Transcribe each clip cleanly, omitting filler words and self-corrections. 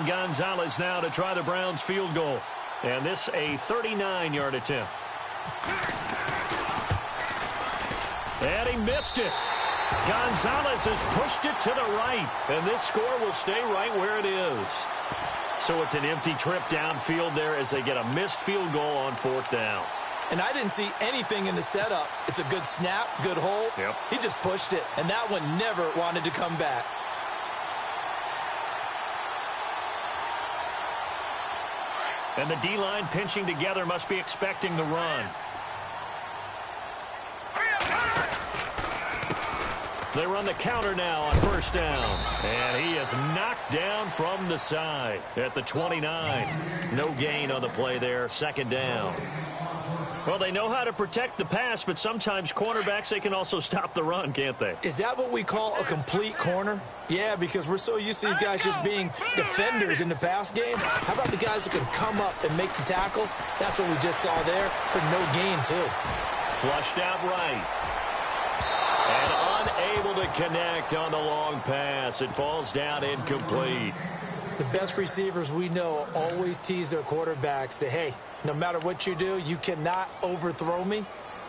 Christian Gonzalez now to try the Browns field goal. And this a 39-yard attempt. And he missed it. Gonzalez has pushed it to the right. And this score will stay right where it is. So it's an empty trip downfield there as they get a missed field goal on 4th down. And I didn't see anything in the setup. It's a good snap, good hold. Yep. He just pushed it, and that one never wanted to come back. And the D-line pinching together must be expecting the run. They run the counter now on 1st down. And he is knocked down from the side at the 29. No gain on the play there. 2nd down. Well, they know how to protect the pass, but sometimes cornerbacks, they can also stop the run, can't they? Is that what we call a complete corner? Yeah, because we're so used to these guys just being defenders in the pass game. How about the guys who can come up and make the tackles? That's what we just saw there for no gain, too. Flushed out right. And unable to connect on the long pass. It falls down incomplete. The best receivers we know always tease their quarterbacks that, hey, no matter what you do, you cannot overthrow me.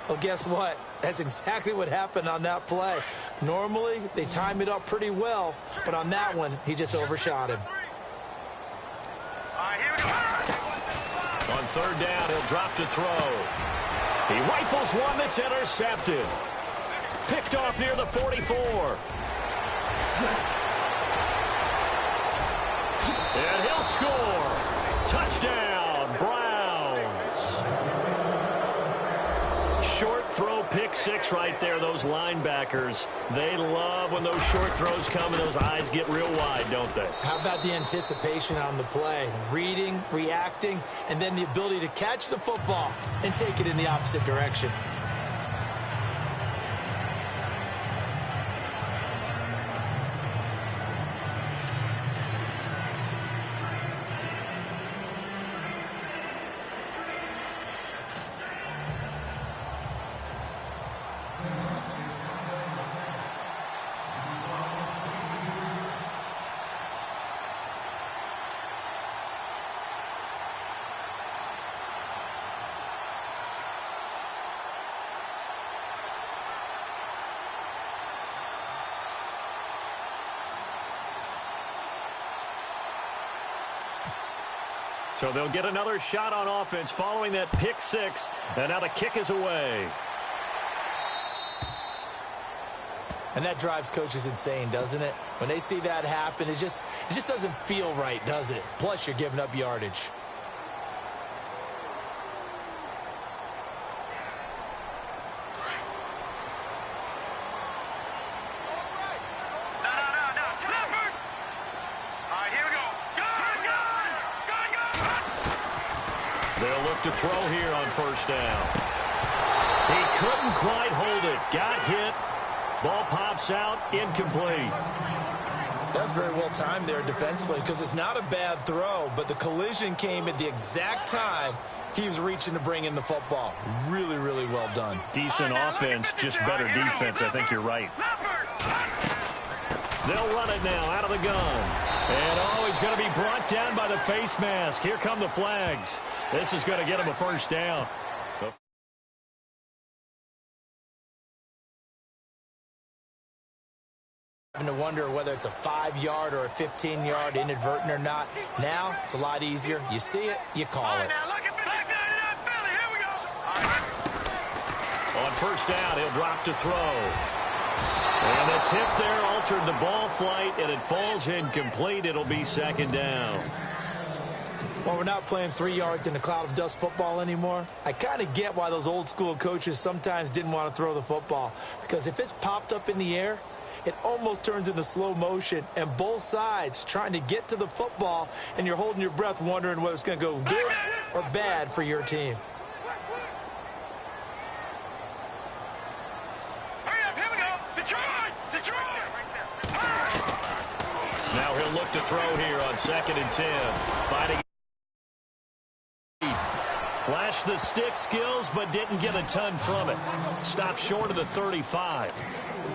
Well, guess what? That's exactly what happened on that play. Normally, they time it up pretty well, but on that one, he just overshot him. On 3rd down, he'll drop to throw. He rifles one that's intercepted. Picked off near the 44. And he'll score. Touchdown, Browns. Short throw, pick 6 right there. Those linebackers, they love when those short throws come and those eyes get real wide, don't they? How about the anticipation on the play? Reading, reacting, and then the ability to catch the football and take it in the opposite direction. So they'll get another shot on offense following that pick 6. And now the kick is away. And that drives coaches insane, doesn't it? When they see that happen, it just doesn't feel right, does it? Plus, you're giving up yardage. They'll look to throw here on 1st down. He couldn't quite hold it. Got hit. Ball pops out. Incomplete. That's very well timed there defensively because it's not a bad throw, but the collision came at the exact time he was reaching to bring in the football. Really, really well done. Decent offense, just better defense. I think you're right. They'll run it now out of the gun. And, oh, he's going to be brought down by the face mask. Here come the flags. This is going to get him a 1st down. Having to wonder whether it's a 5-yard or a 15-yard inadvertent or not. Now, it's a lot easier. You see it, you call it. On 1st down, he'll drop to throw. And the tip there altered the ball flight, and it falls incomplete. It'll be 2nd down. Well, we're not playing 3 yards in a cloud of dust football anymore. I kind of get why those old school coaches sometimes didn't want to throw the football. Because if it's popped up in the air, it almost turns into slow motion. And both sides trying to get to the football, and you're holding your breath wondering whether it's going to go good or bad for your team. Now he'll look to throw here on 2nd and 10. Fighting. Flashed the stick skills, but didn't get a ton from it. Stopped short of the 35.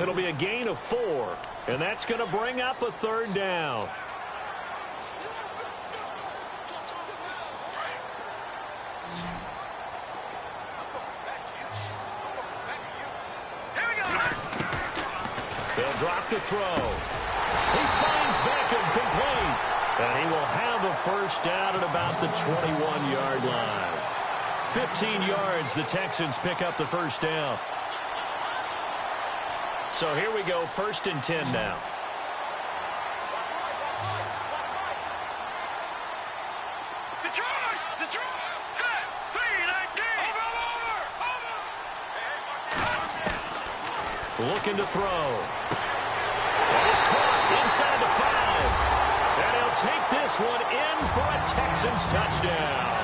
It'll be a gain of 4, and that's going to bring up a 3rd down. They'll drop the throw. He finds Beckham complete. And he will have a first down at about the 21-yard line. 15 yards, the Texans pick up the first down. So here we go, 1st and 10 now. Looking to throw. And he's caught inside the 5. And he'll take this one in for a Texans touchdown.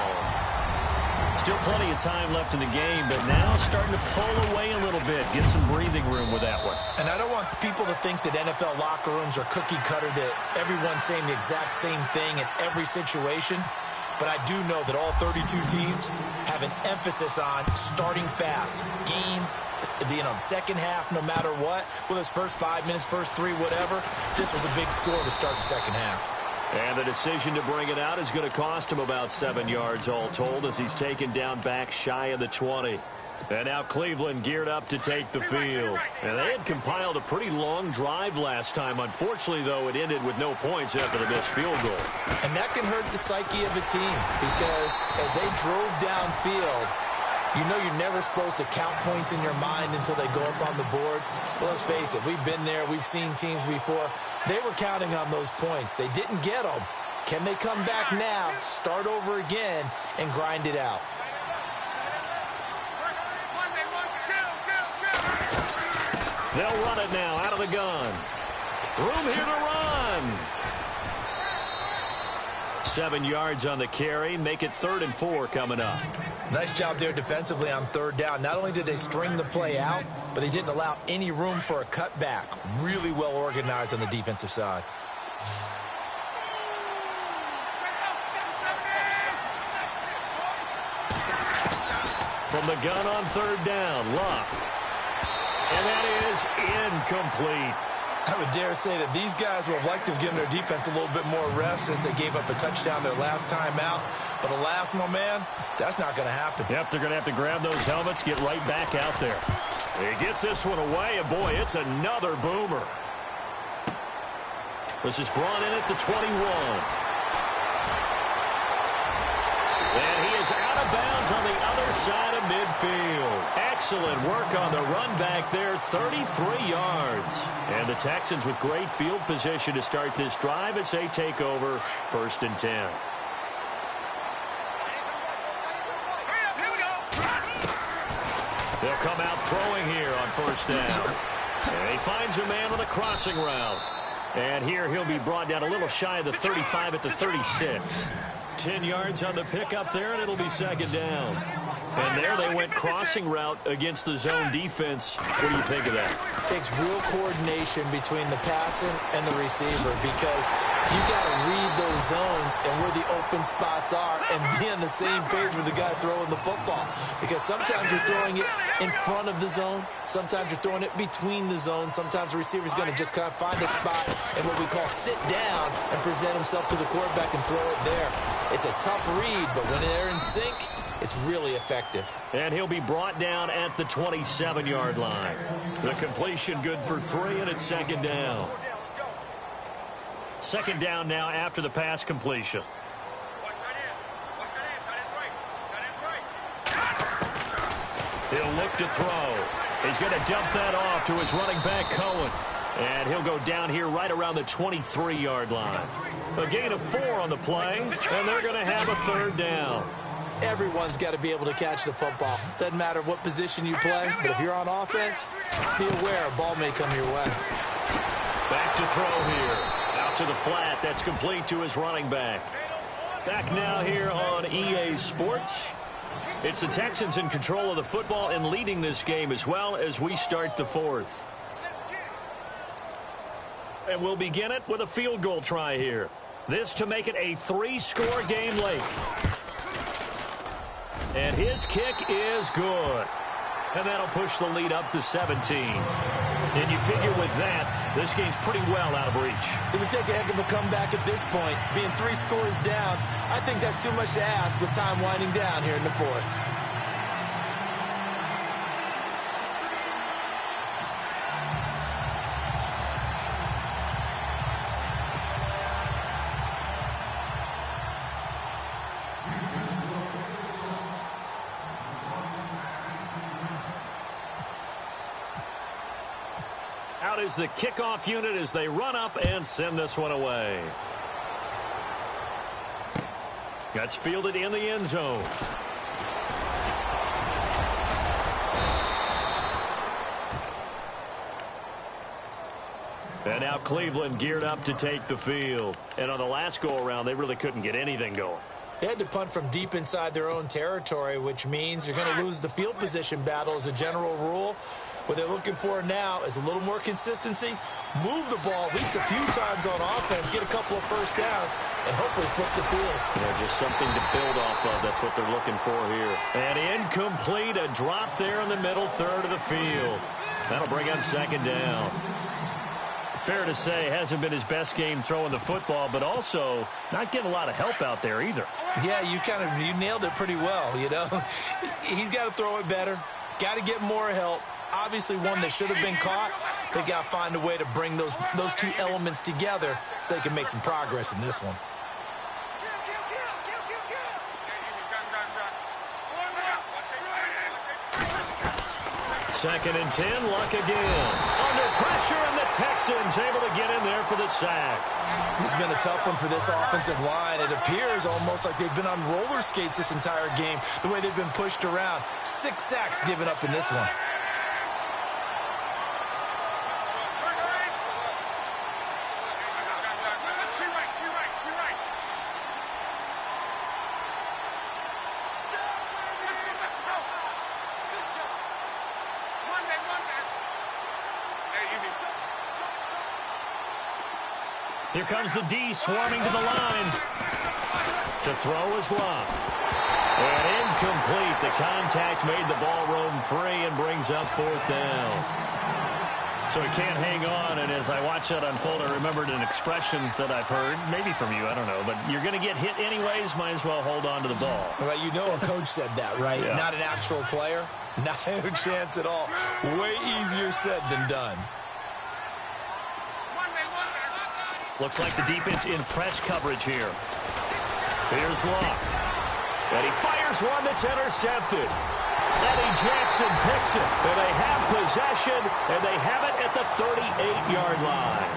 Still plenty of time left in the game, but now starting to pull away a little bit. Get some breathing room with that one. And I don't want people to think that NFL locker rooms are cookie cutter, that everyone's saying the exact same thing in every situation. But I do know that all 32 teams have an emphasis on starting fast. Game, the second half, no matter what. Whether it's first 5 minutes, first 3, whatever. This was a big score to start the second half. And the decision to bring it out is going to cost him about 7 yards all told as he's taken down back shy of the 20. And now Cleveland geared up to take the field. And they had compiled a pretty long drive last time. Unfortunately, though, it ended with no points after the missed field goal. And that can hurt the psyche of a team because as they drove downfield, you know you're never supposed to count points in your mind until they go up on the board. Well, let's face it, we've been there. We've seen teams before. They were counting on those points. They didn't get them. Can they come back now, start over again, and grind it out? They'll run it now out of the gun. Room here to run. 7 yards on the carry. Make it 3rd and 4 coming up. Nice job there defensively on 3rd down. Not only did they string the play out, but they didn't allow any room for a cutback. Really well organized on the defensive side. From the gun on 3rd down, Luck. And that is incomplete. I would dare say that these guys would have liked to have given their defense a little bit more rest since they gave up a touchdown their last time out. But alas, my man, that's not going to happen. Yep, they're going to have to grab those helmets, get right back out there. He gets this one away, and boy, it's another boomer. This is brought in at the 21. And he is out of bounds on the other side of midfield. Excellent work on the run back there, 33 yards. And the Texans with great field position to start this drive as they take over 1st and 10. They'll come out throwing here on 1st down. And he finds a man on the crossing route. And here he'll be brought down a little shy of the 35 at the 36. 10 yards on the pickup there, and it'll be 2nd down. And there they went crossing route against the zone defense. What do you think of that? It takes real coordination between the passer and the receiver because you got to read those zones and where the open spots are and be on the same page with the guy throwing the football. Because sometimes you're throwing it in front of the zone. Sometimes you're throwing it between the zones. Sometimes the receiver's going to just kind of find a spot and what we call sit down and present himself to the quarterback and throw it there. It's a tough read, but when they're in sync, it's really effective. And he'll be brought down at the 27-yard line. The completion good for 3, and it's 2nd down. 2nd down now after the pass completion. He'll look to throw. He's going to dump that off to his running back, Cohen. And he'll go down here right around the 23-yard line. A gain of 4 on the play, and they're going to have a 3rd down. Everyone's got to be able to catch the football. Doesn't matter what position you play, but if you're on offense, be aware a ball may come your way. Back to throw here. Out to the flat. That's complete to his running back. Back now here on EA Sports. It's the Texans in control of the football and leading this game as well as we start the 4th. And we'll begin it with a field goal try here. This to make it a 3-score game late. And his kick is good. And that'll push the lead up to 17. And you figure with that, This game's pretty well out of reach. It would take a heck of a comeback at this point. Being 3 scores down, I think that's too much to ask with time winding down here in the 4th. Out is the kickoff unit as they run up and send this one away. That's fielded in the end zone. And now Cleveland geared up to take the field. And on the last go-around, they really couldn't get anything going. They had to punt from deep inside their own territory, which means you're going to lose the field position battle as a general rule. What they're looking for now is a little more consistency, move the ball at least a few times on offense, get a couple of first downs, and hopefully flip the field. Yeah, just something to build off of. That's what they're looking for here. And incomplete, a drop there in the middle third of the field. That'll bring up second down. Fair to say, hasn't been his best game throwing the football, but also not getting a lot of help out there either. Yeah, you nailed it pretty well, you know. He's got to throw it better, got to get more help. Obviously one that should have been caught. They got to find a way to bring those two elements together so they can make some progress in this one. Second and 10, Luck again. Under pressure, and the Texans able to get in there for the sack. This has been a tough one for this offensive line. It appears almost like they've been on roller skates this entire game, the way they've been pushed around. 6 sacks given up in this one. Here comes the D swarming to the line. To throw is Luck. And incomplete. The contact made the ball roam free and brings up 4th down. So he can't hang on, and as I watch that unfold, I remembered an expression that I've heard, maybe from you, I don't know, but you're going to get hit anyways, might as well hold on to the ball. Well, you know a coach said that, right? Yeah. Not an actual player. Not a chance at all. Way easier said than done. Looks like the defense in press coverage here. Here's Luck. And he fires one that's intercepted. Eddie Jackson picks it. And they have possession, and they have it at the 38-yard line.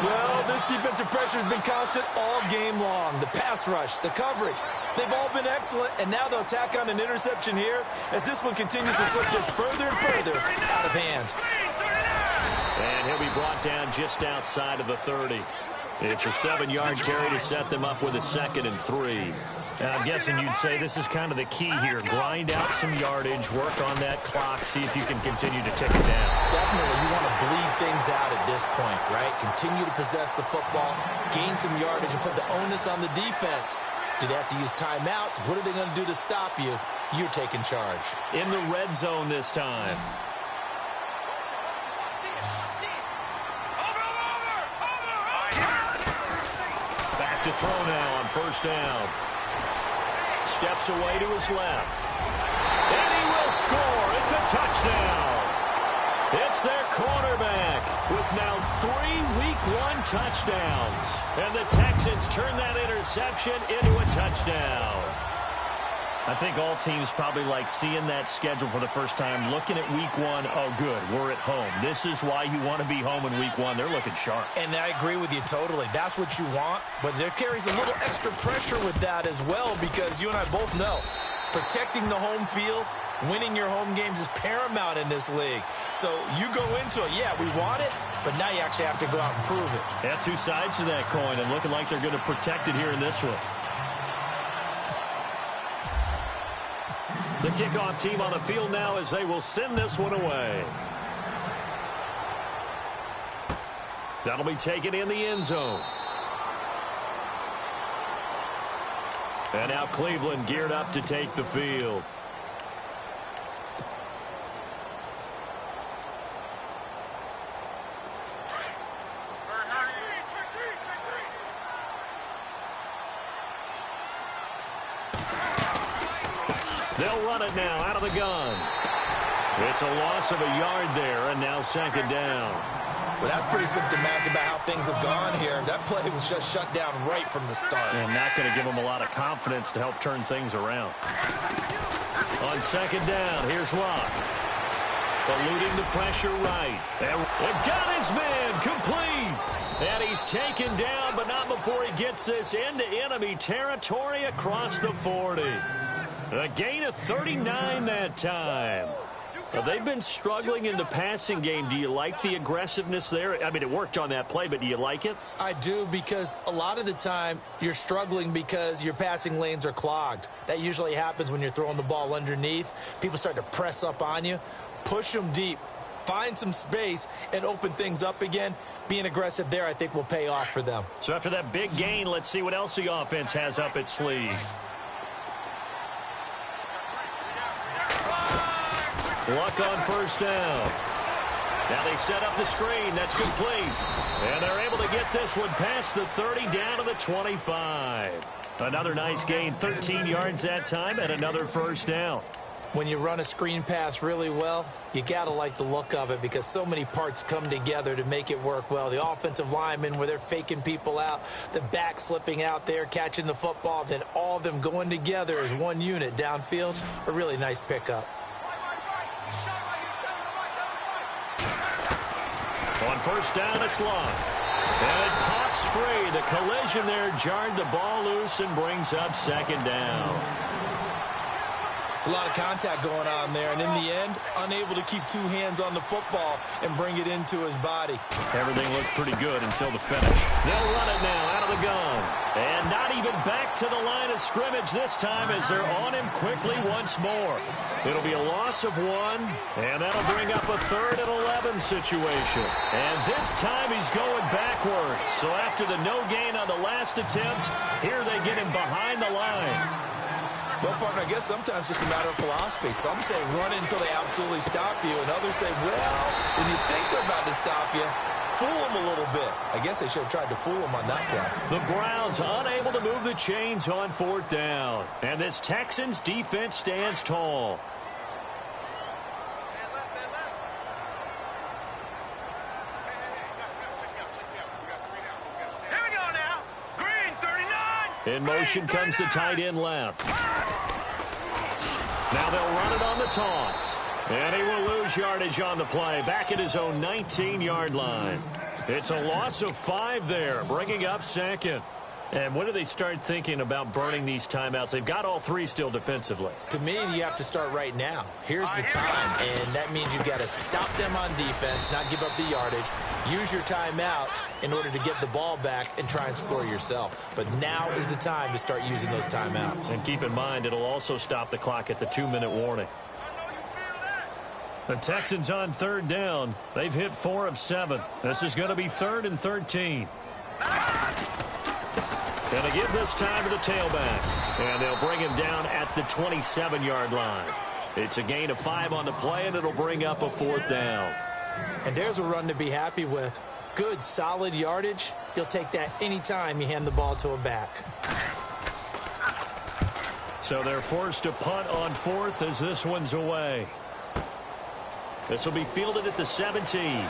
Well, this defensive pressure has been constant all game long. The pass rush, the coverage, they've all been excellent, and now they'll tack on an interception here as this one continues to slip just further and further out of hand. And he'll be brought down just outside of the 30. It's a 7-yard carry to set them up with a 2nd and 3. And I'm guessing you'd say this is kind of the key here. Grind out some yardage, work on that clock, see if you can continue to tick it down. Definitely, you want to bleed things out at this point, right? Continue to possess the football, gain some yardage, and put the onus on the defense. Do they have to use timeouts? What are they going to do to stop you? You're taking charge. In the red zone this time. Back to throw now on 1st down. Steps away to his left. And he will score. It's a touchdown. It's their quarterback with now 3 Week 1 touchdowns. And the Texans turn that interception into a touchdown. I think all teams probably like seeing that schedule for the first time, looking at Week 1. Oh, good, we're at home. This is why you want to be home in Week 1. They're looking sharp. And I agree with you totally. That's what you want, but there carries a little extra pressure with that as well because you and I both know protecting the home field, winning your home games is paramount in this league. So you go into it, yeah, we want it, but now you actually have to go out and prove it. Yeah, 2 sides to that coin, and looking like they're going to protect it here in this one. The kickoff team on the field now as they will send this one away. That'll be taken in the end zone. And now Cleveland geared up to take the field. They'll run it now out of the gun. It's a loss of a yard there, and now second down. Well, that's pretty symptomatic about how things have gone here. That play was just shut down right from the start. And not going to give them a lot of confidence to help turn things around. On second down, here's Locke. Eluding the pressure right. And got his man complete. And he's taken down, but not before he gets this into enemy territory across the 40. A gain of 39 that time. Now, they've been struggling in the passing game. Do you like the aggressiveness there? I mean, it worked on that play, but do you like it? I do, because a lot of the time you're struggling because your passing lanes are clogged. That usually happens when you're throwing the ball underneath. People start to press up on you. Push them deep. Find some space and open things up again. Being aggressive there, I think, will pay off for them. So after that big gain, let's see what else the offense has up its sleeve. Luck on first down. Now they set up the screen. That's complete. And they're able to get this one past the 30 down to the 25. Another nice gain, 13 yards that time, and another first down. When you run a screen pass really well, you got to like the look of it because so many parts come together to make it work well. The offensive linemen, where they're faking people out, the back slipping out there, catching the football, then all of them going together as one unit downfield. A really nice pickup. On first down, it's Locke. And it pops free. The collision there jarred the ball loose and brings up second down. It's a lot of contact going on there, and in the end, unable to keep two hands on the football and bring it into his body. Everything looked pretty good until the finish. They'll run it now out of the gun. And not even back to the line of scrimmage this time as they're on him quickly once more. It'll be a loss of one, and that'll bring up a 3rd and 11 situation. And this time he's going backwards. So after the no gain on the last attempt, here they get him behind the line. Well, partner, I guess sometimes it's just a matter of philosophy. Some say run until they absolutely stop you, and others say, well, when you think they're about to stop you, fool them a little bit. I guess they should have tried to fool them on that play. The Browns unable to move the chains on 4th down. And this Texans defense stands tall. In motion comes the tight end left. Now they'll run it on the toss. And he will lose yardage on the play, back at his own 19-yard line. It's a loss of 5 there, bringing up second. And when do they start thinking about burning these timeouts? They've got all 3 still defensively. To me, you have to start right now. Here's the time, and that means you've got to stop them on defense, not give up the yardage, use your timeouts in order to get the ball back and try and score yourself. But now is the time to start using those timeouts. And keep in mind, it'll also stop the clock at the 2-minute warning. The Texans on 3rd down. They've hit 4 of 7. This is going to be 3rd and 13. Going to give this time to the tailback. And they'll bring him down at the 27-yard line. It's a gain of 5 on the play, and it'll bring up a 4th down. And there's a run to be happy with. Good, solid yardage. You'll take that anytime you hand the ball to a back. So they're forced to punt on 4th as this one's away. This will be fielded at the 17.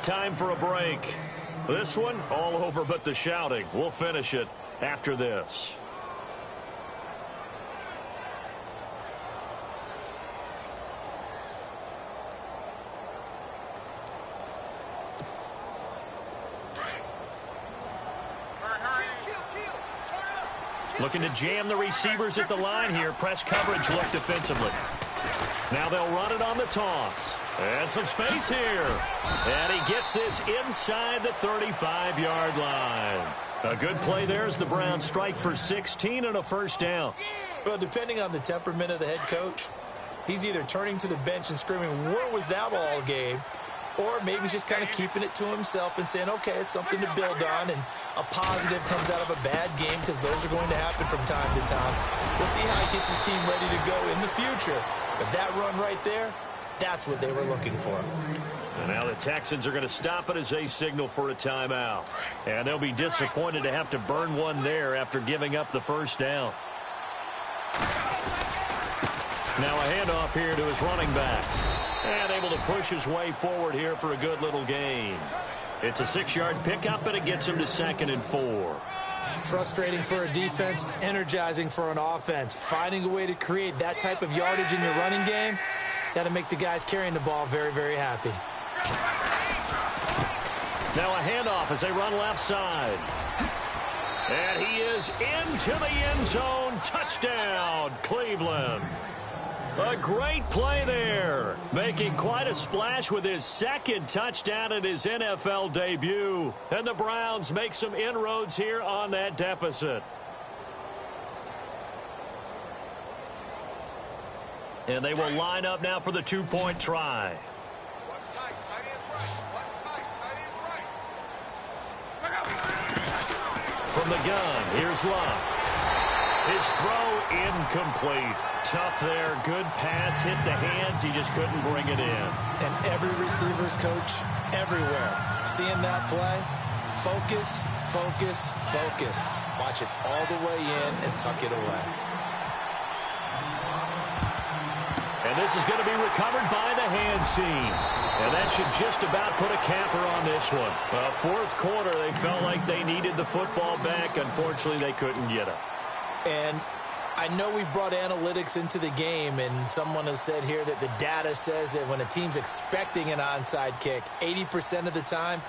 Time for a break. This one, all over but the shouting. We'll finish it after this. Looking to jam the receivers at the line here. Press coverage look defensively. Now they'll run it on the toss. And some space here. And he gets this inside the 35-yard line. A good play there as the Browns strike for 16 and a first down. Well, depending on the temperament of the head coach, he's either turning to the bench and screaming, where was that all game? Or maybe he's just kind of keeping it to himself and saying, okay, it's something to build on, and a positive comes out of a bad game because those are going to happen from time to time. We'll see how he gets his team ready to go in the future. But that run right there, that's what they were looking for. And now the Texans are going to stop it as they signal for a timeout. And they'll be disappointed to have to burn one there after giving up the first down. Now a handoff here to his running back. And able to push his way forward here for a good little gain. It's a 6-yard pickup, and it gets him to 2nd and 4. Frustrating for a defense, energizing for an offense. Finding a way to create that type of yardage in your running game, that'll make the guys carrying the ball very, very happy. Now a handoff as they run left side. And he is into the end zone. Touchdown, Cleveland. A great play there. Making quite a splash with his 2nd touchdown in his NFL debut. And the Browns make some inroads here on that deficit. And they will line up now for the 2-point try. From the gun, here's Luck. His throw incomplete. Tough there. Good pass. Hit the hands. He just couldn't bring it in. And every receiver's coach everywhere. Seeing that play, focus, focus, focus. Watch it all the way in and tuck it away. And this is going to be recovered by the hands team. And that should just about put a capper on this one. Fourth quarter, they felt like they needed the football back. Unfortunately, they couldn't get it. And I know we brought analytics into the game, and someone has said here that the data says that when a team's expecting an onside kick, 80% of the time,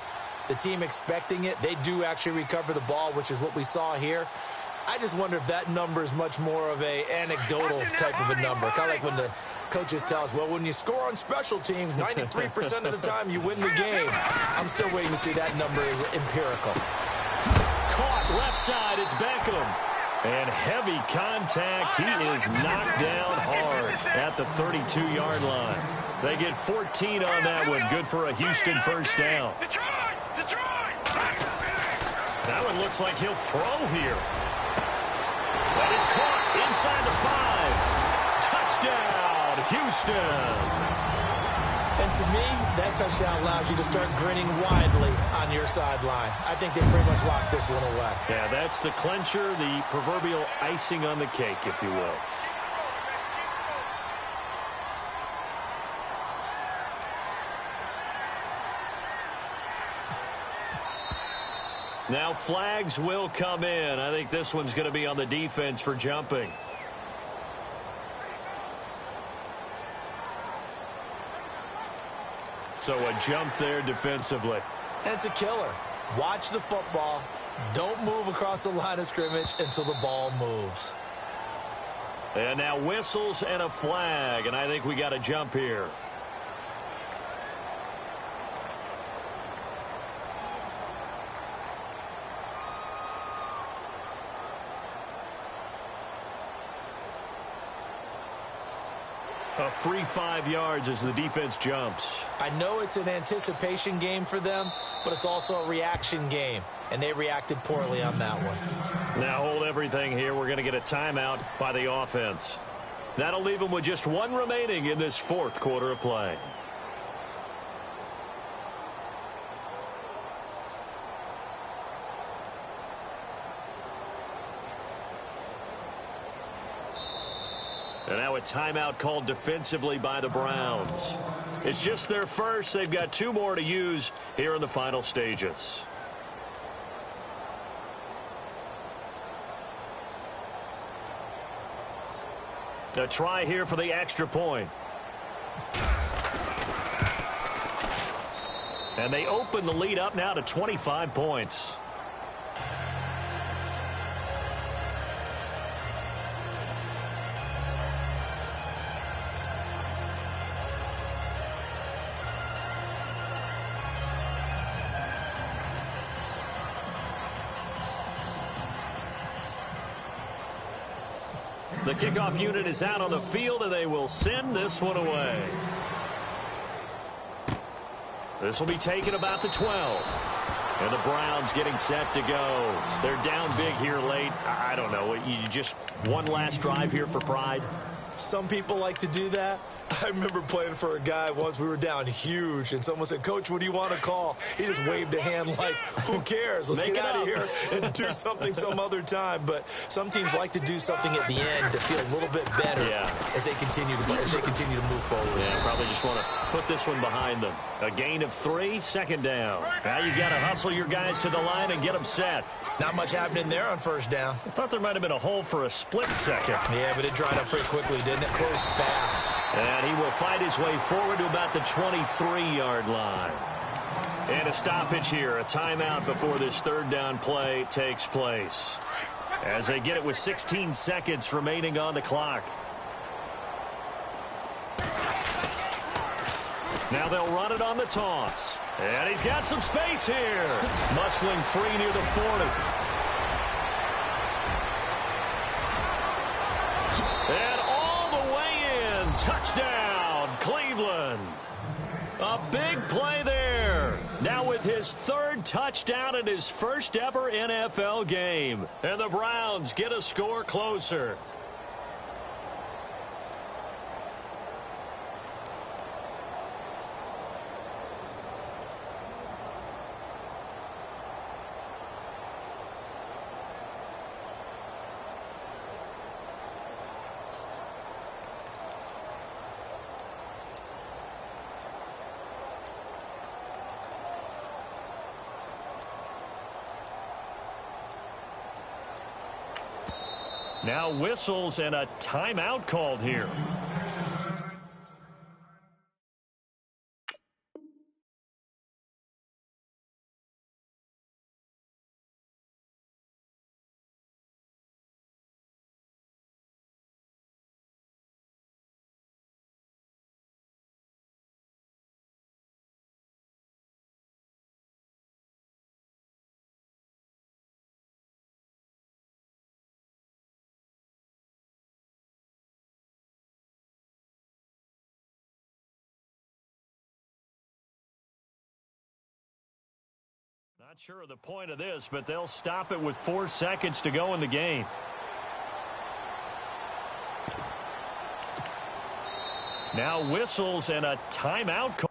the team expecting it, they do actually recover the ball, which is what we saw here. I just wonder if that number is much more of a anecdotal type of a number. Kind of like when the coaches tell us, well, when you score on special teams, 93% of the time you win the game. I'm still waiting to see that number is empirical. Caught left side, it's Beckham. And heavy contact. He is knocked down hard at the 32-yard line. They get 14 on that one. Good for a Houston first down. That one looks like he'll throw here. That is caught inside the 5. Touchdown, Houston. And to me, that touchdown allows you to start grinning widely on your sideline. I think they pretty much locked this one away. Yeah, that's the clincher, the proverbial icing on the cake, if you will. Now flags will come in. I think this one's going to be on the defense for jumping. So a jump there defensively. And it's a killer. Watch the football. Don't move across the line of scrimmage until the ball moves. And now whistles and a flag. And I think we got a jump here. A free 5 yards as the defense jumps. I know it's an anticipation game for them, but it's also a reaction game, and they reacted poorly on that one. Now hold everything here. We're going to get a timeout by the offense. That'll leave them with just one remaining in this fourth quarter of play. And now a timeout called defensively by the Browns. It's just their first. They've got 2 more to use here in the final stages. A try here for the extra point. And they open the lead up now to 25 points. The kickoff unit is out on the field, and they will send this one away. This will be taken about the 12. And the Browns getting set to go. They're down big here late. I don't know. You just one last drive here for pride? Some people like to do that. I remember playing for a guy once. We were down huge, and someone said, "Coach, what do you want to call?" He just waved a hand like, who cares? Let's get out of here and do something some other time. But some teams like to do something at the end to feel a little bit better as they continue to move forward. Yeah, probably just want to put this one behind them. A gain of 3, second down. Now you got to hustle your guys to the line and get them set. Not much happening there on first down. I thought there might have been a hole for a split second. Yeah, but it dried up pretty quickly, didn't it? Closed fast. And he will fight his way forward to about the 23-yard line. And a stoppage here, a timeout before this third down play takes place. As they get it with 16 seconds remaining on the clock. Now they'll run it on the toss. And he's got some space here. Muscling free near the 40. And all the way in. Touchdown, Cleveland. A big play there. Now with his third touchdown in his first ever NFL game. And the Browns get a score closer. Now whistles and a timeout called here. Not sure of the point of this, but they'll stop it with 4 seconds to go in the game. Now whistles and a timeout call.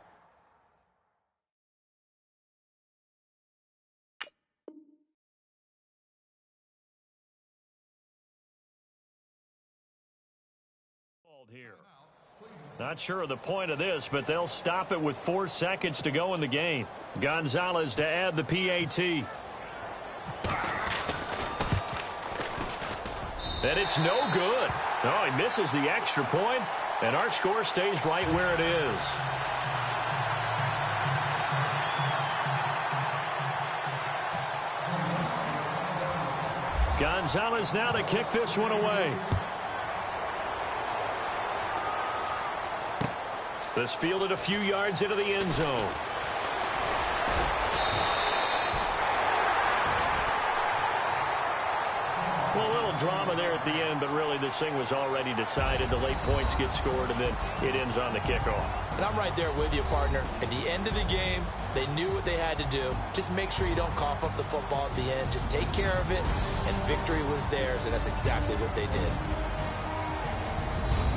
Here. Not sure of the point of this, but they'll stop it with 4 seconds to go in the game. Gonzalez to add the PAT. And it's no good. Oh, he misses the extra point, and our score stays right where it is. Gonzalez now to kick this one away. This fielded a few yards into the end zone. Well, a little drama there at the end, but really this thing was already decided. The late points get scored, and then it ends on the kickoff. And I'm right there with you, partner. At the end of the game, they knew what they had to do. Just make sure you don't cough up the football at the end. Just take care of it, and victory was theirs, and that's exactly what they did.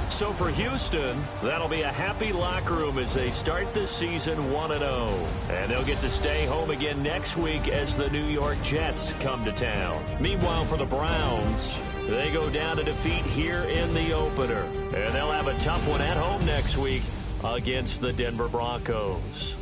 So for Houston, that'll be a happy locker room as they start this season 1-0. And they'll get to stay home again next week as the New York Jets come to town. Meanwhile, for the Browns, they go down to defeat here in the opener. And they'll have a tough one at home next week against the Denver Broncos.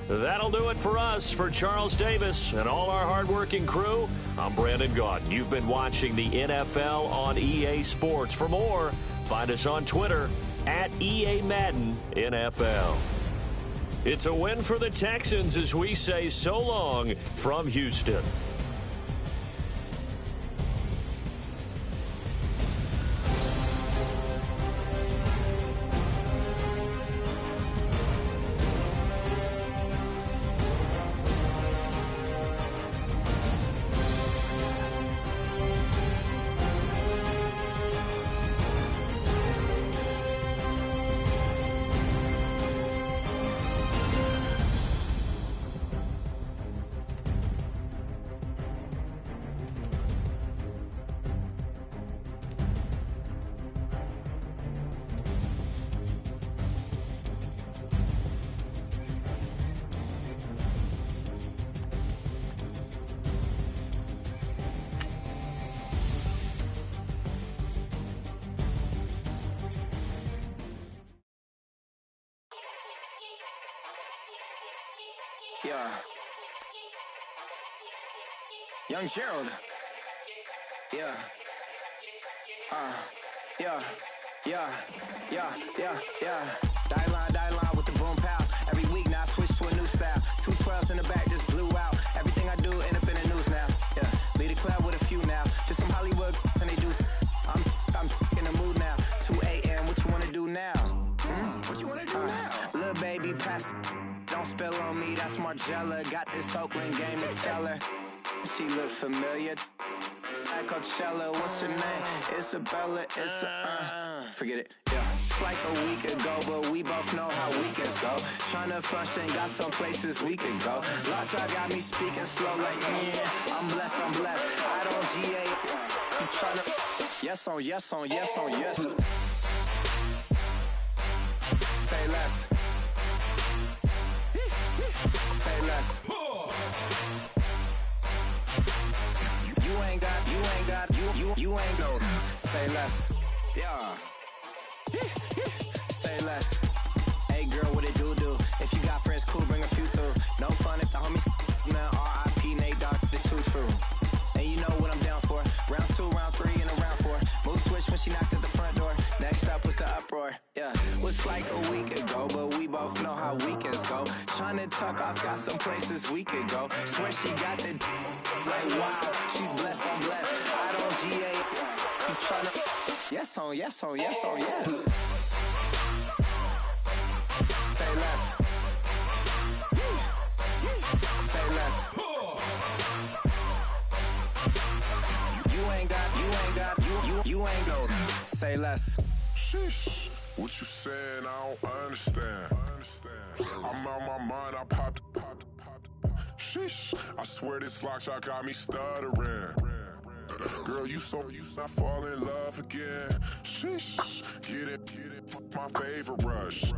That'll do it for us. For Charles Davis and all our hardworking crew, I'm Brandon Gaudin. You've been watching the NFL on EA Sports. For more, find us on Twitter at EA Madden NFL. It's a win for the Texans as we say so long from Houston. Yeah. Young Gerald. Yeah. Yeah. Die line with the boom pow. Every week now I switch to a new style. 212s in the back just blew out. Everything I do end up in the news now. Yeah. Lead a club with a few now. Just some Hollywood and they do. I'm in the mood now. 2 a.m. What you wanna do now? What you wanna do now? Little baby pass. Don't spill on me. That's Margella. Got this Oakland game to tell her. She look familiar. At Coachella, what's her name? Isabella, forget it, yeah. It's like a week ago, but we both know how weekends go. Tryna function, got some places we could go. Lot y'all got me speaking slow like, yeah, I'm blessed. I don't GA, you tryna, yes on yes. Say less. Say less. You ain't go. Say less. Yeah. Say less. Hey girl, what it do? If you got friends, cool, bring a few through. No fun if the homies man. R.I.P. Nate Dogg, this too true. And you know what I'm down for. Round 2, round 3, and a round 4. Mood switch when she knocked at the front door. Next up was the uproar. Yeah, was like a week ago, but we both know how weekends go. Tryna tuck off, got some places we could go. Swear she got the like wow, she's blessed, I'm blessed. I don't GA. You tryna yes on yes. Say less. Say less. You ain't go. Say less. Sheesh, what you saying? I don't understand. I'm out my mind. I popped. Sheesh, I swear this lock shot got me stuttering. Girl, you I fall in love again. Sheesh, get it, my favorite rush.